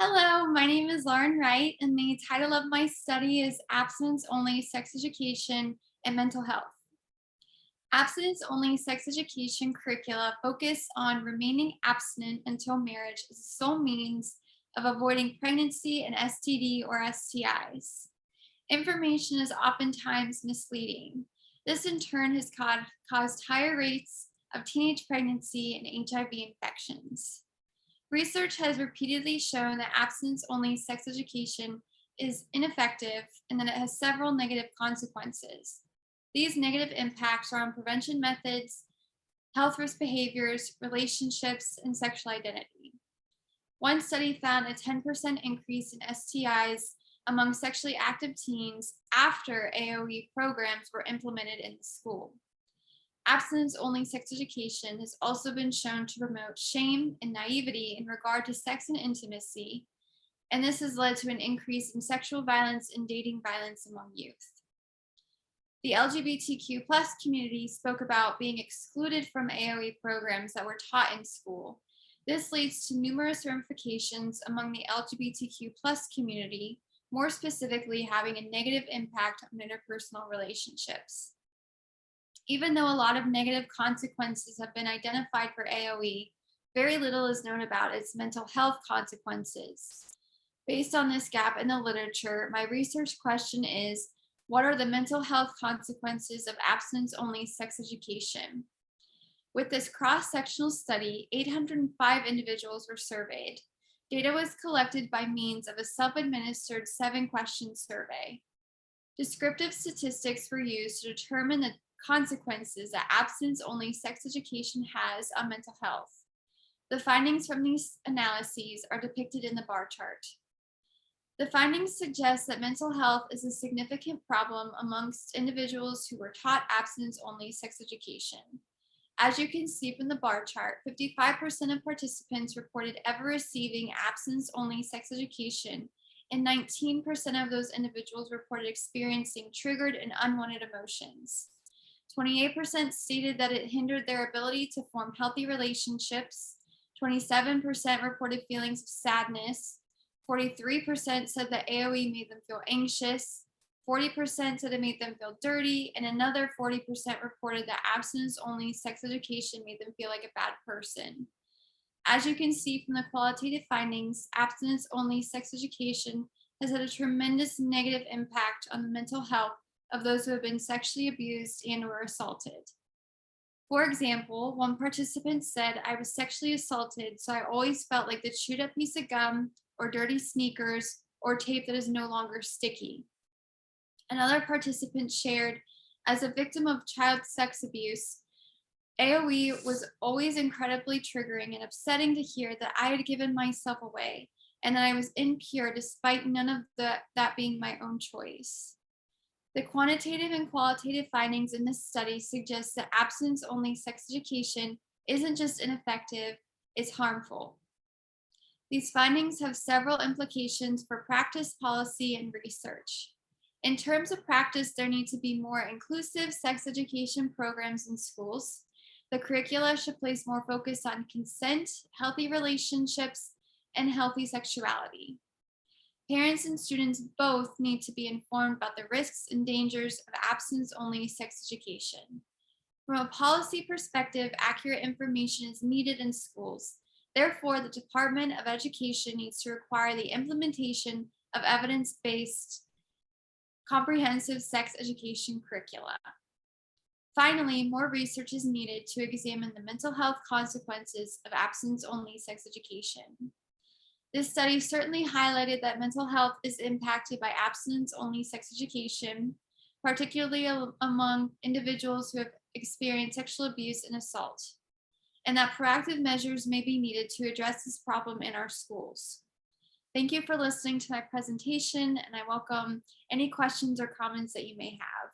Hello, my name is Lauren Wright, and the title of my study is Abstinence-Only Sex Education and Mental Health. Abstinence-only sex education curricula focus on remaining abstinent until marriage as the sole means of avoiding pregnancy and STD or STIs. Information is oftentimes misleading. This in turn has caused higher rates of teenage pregnancy and HIV infections. Research has repeatedly shown that abstinence-only sex education is ineffective and that it has several negative consequences. These negative impacts are on prevention methods, health risk behaviors, relationships, and sexual identity. One study found a 10% increase in STIs among sexually active teens after AOE programs were implemented in the school. Abstinence-only sex education has also been shown to promote shame and naivety in regard to sex and intimacy, and this has led to an increase in sexual violence and dating violence among youth. The LGBTQ+ community spoke about being excluded from AOE programs that were taught in school. This leads to numerous ramifications among the LGBTQ+ community, more specifically having a negative impact on interpersonal relationships. Even though a lot of negative consequences have been identified for AOE, very little is known about its mental health consequences. Based on this gap in the literature, my research question is, what are the mental health consequences of abstinence-only sex education? With this cross-sectional study, 805 individuals were surveyed. Data was collected by means of a self-administered 7-question survey. Descriptive statistics were used to determine the consequences that abstinence-only sex education has on mental health. The findings from these analyses are depicted in the bar chart. The findings suggest that mental health is a significant problem amongst individuals who were taught abstinence-only sex education. As you can see from the bar chart, 55% of participants reported ever receiving abstinence-only sex education, and 19% of those individuals reported experiencing triggered and unwanted emotions. 28% stated that it hindered their ability to form healthy relationships. 27% reported feelings of sadness. 43% said that AOE made them feel anxious. 40% said it made them feel dirty. And another 40% reported that abstinence-only sex education made them feel like a bad person. As you can see from the qualitative findings, abstinence-only sex education has had a tremendous negative impact on the mental health of those who have been sexually abused and or assaulted. For example, one participant said, "I was sexually assaulted, so I always felt like the chewed up piece of gum or dirty sneakers or tape that is no longer sticky." Another participant shared, "As a victim of child sex abuse, AOE was always incredibly triggering and upsetting to hear that I had given myself away and that I was impure despite none of that being my own choice." The quantitative and qualitative findings in this study suggest that abstinence-only sex education isn't just ineffective, it's harmful. These findings have several implications for practice, policy, and research. In terms of practice, there need to be more inclusive sex education programs in schools. The curricula should place more focus on consent, healthy relationships, and healthy sexuality. Parents and students both need to be informed about the risks and dangers of abstinence-only sex education. From a policy perspective, accurate information is needed in schools. Therefore, the Department of Education needs to require the implementation of evidence-based comprehensive sex education curricula. Finally, more research is needed to examine the mental health consequences of abstinence-only sex education. This study certainly highlighted that mental health is impacted by abstinence-only sex education, particularly among individuals who have experienced sexual abuse and assault, and that proactive measures may be needed to address this problem in our schools. Thank you for listening to my presentation, and I welcome any questions or comments that you may have.